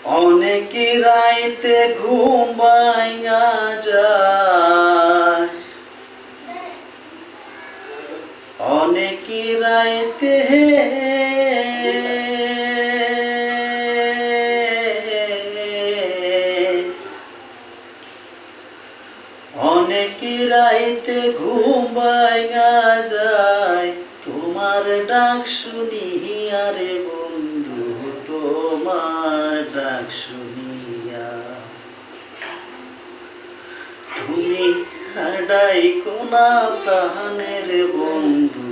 অনেকে রাইতে ঘুম ভাঙা যায়, অনেকে রাইতে অনেকে রাইতে ঘুম ভাঙা যায়, তোমার ডাক শুনিয়া রে বন্ধু, তোমার ডাক শুনিয়া। তুমি আর ডাইকো না প্রাণের বন্ধু,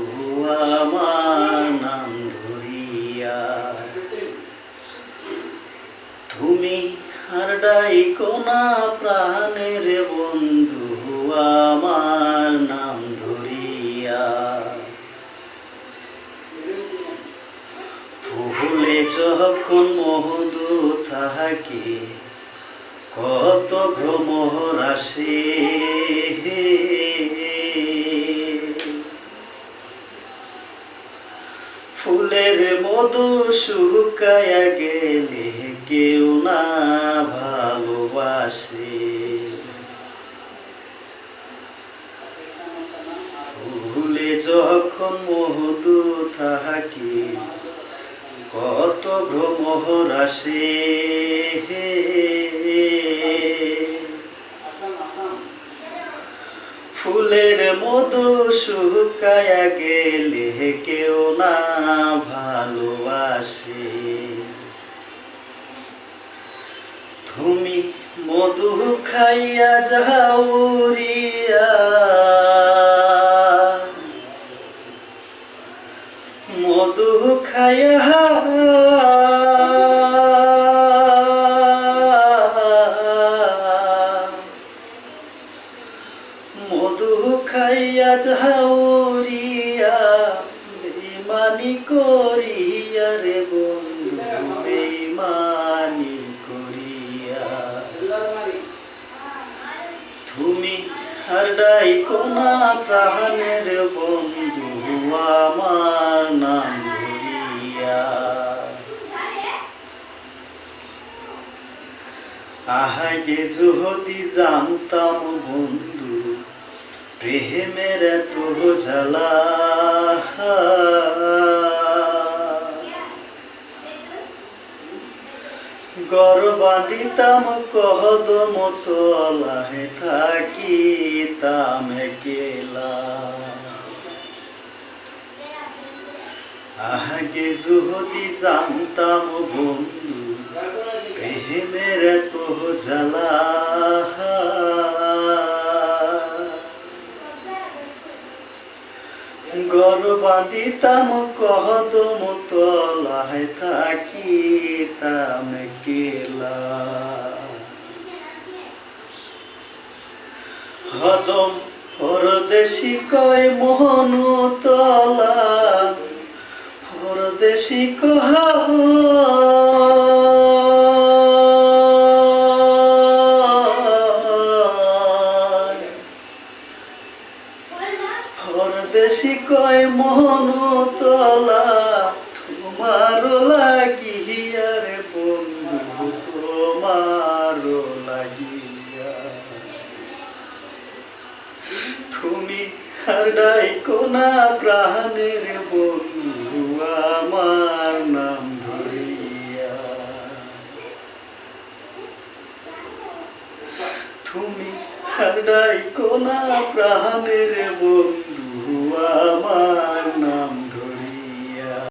আমার নাম ধরিয়া। তুমি আর ডাইকো না প্রাণের বন্ধু, আমার নাম ধরিয়া। ফুলে যখন মধু থাকে, কত ভ্রমর আসে। ফুলের মধু শুকায়া গেলে কেউ না ভালোবাসে। ফুলে যখন মধু থাকে, কত ভ্রমর আসে। ফুলের মধু শুকায়া গেলে কেউ না ভালোবাসে। তুমি মধু খাইয়া যাও উড়িয়া, মধু খাইয়া মধু খাইয়া যাউরিয়া, বেইমানি করিয়া রে বন্ধু, বেইমানি করিয়া। তুমি আর ডাইকো না প্রাণের বন্ধু, আমার নাম ধরিয়া। আগে যদি জানতাম বন্ধু, প্রেমের এত জ্বালা, গর বাঁধিতাম কদম তলায়, থাকিতাম একলা। আগে যদি জানতাম বন্ধু, প্রেমের এত জ্বালা, গর বাঁধিতাম কদম তলায়, থাকিতাম একলা। হদম পরদেশি কয় মনু তলা, পরদেশি কহা পরদেশি কয় মনু তলা, তোমার লাগিয়া রে বন্ধু, তোমার লাগিয়া। তুমি আর ডাইকো না প্রাণের বন্ধু, আমার নাম ধরিয়া। তুমি আর ডাইকো না প্রাণের বন্ধু,